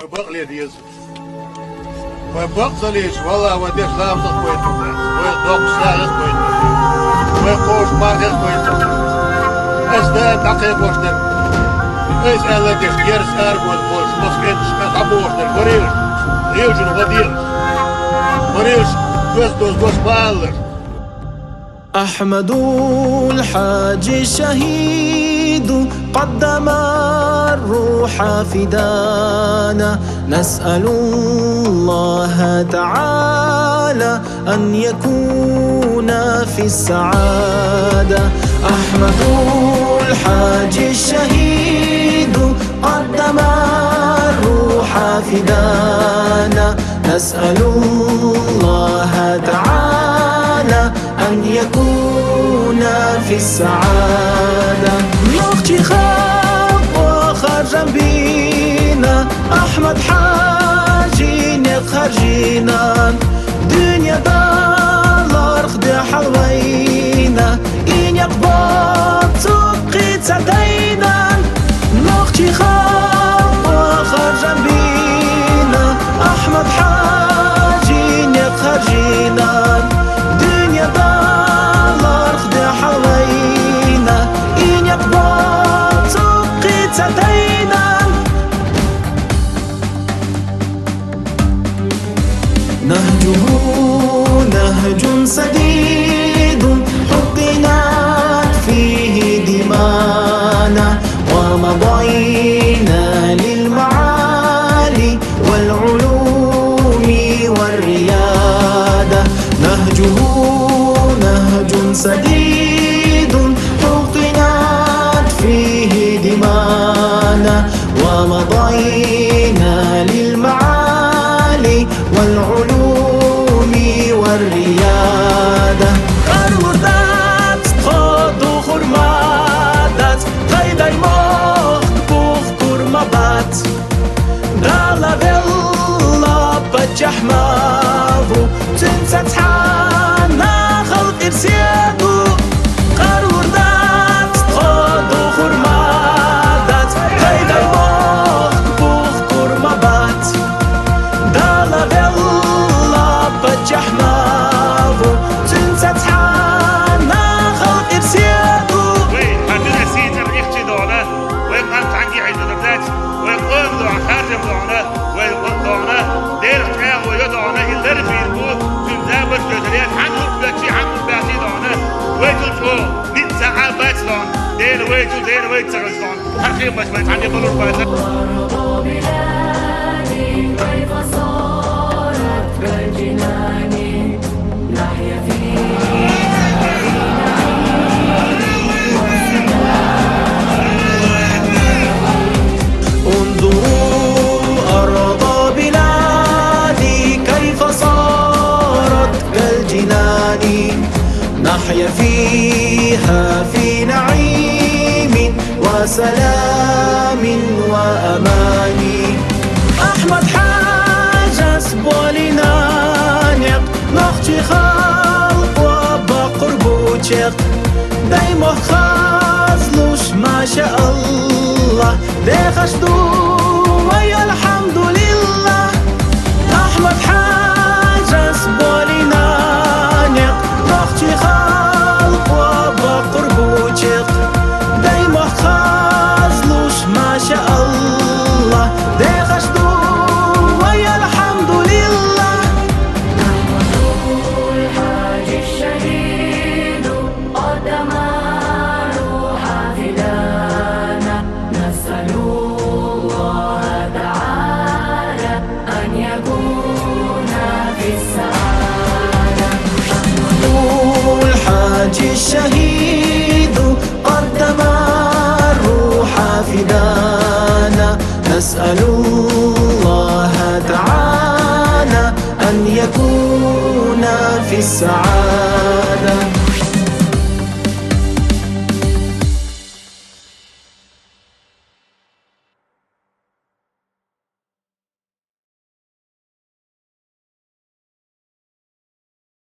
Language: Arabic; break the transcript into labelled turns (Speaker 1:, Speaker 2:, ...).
Speaker 1: وبقلي ديز وبقص ليش والله وديش لا أمسك كويتو ويدوق سالس كويتو ويقوش باقيس كويتو أسداد عقيب وشتر إيش ألا ديش يرس أرجول بوش مسكتش أبوشتر وريش ريوجن وديش وريش دوس دوس بالر
Speaker 2: أحمد الحاج الشهيد قدم الروح فدانا، نسأل الله تعالى أن يكون في السعادة. أحمد الحاج الشهيد قدم الروح فدانا، نسأل الله تعالى أن يكون في السعادة. نختي خاب وخرج بينا أحمد حاجين خرجينا، دنيا دار خدي حلوينا إن يقبض تبقي تدينا. نختي خاب وخرج بينا أحمد حاجين خرجينا، دنيا دار خدي حلوينا إن يقبض تبقي تدينا. نهجه نهج سديد حطنت فيه دمانا، ومضينا للمعالي والعلوم والريادة. نهجه نهج سديد حطنت فيه دمانا، ومضينا للمعالي والعلوم والريادة. الوردات خد خرمادات غيداي مخ بوخ كرمبات دالا فيلا بجحمافو تنسى تحانا خلق رسيادو. الوردات خد خرمادات غيداي مخ بوخ كرمبات دالا فيلا بجحمافو تنسى تحانا خلق رسيادو.
Speaker 3: وين عندنا سيتر يختي دونا وين قامت عندي عيد البلاد وين قام دو خارج دونا وين قام دونا دير تاع ويدونا يدير في البوت تنزابر جدريات عنده بلاتي عنده بلاتي دونا ويجل فوق نت ساعة باتلون دير ويجل تغزلون حقيقة مش بنت عندي بلور باتلون.
Speaker 4: بلادي كيف صارت كالجنان نحيا
Speaker 2: انظروا أرض بلادي كيف صارت كالجنان، نحيا فيها في نعيم وسلام وأمان. أحمد حاج سبولنا نق نختي خلق وبقر بوشق دايما خازلوش ما شاء الله دخشتو ويا الحمد لله. أحمد حاج سبولنا نق نختي خلق وبقر بوشق دايما خازلوش ما شاء الله دخشتو ويا الحمد لله.
Speaker 4: الحاج الشهيد قدم الروح فدانا، نسأل الله تعالى أن يكون في السعادة.
Speaker 2: الحاج الشهيد قدم الروح فدانا، نسأل الله تعالى أن يكون في السعادة.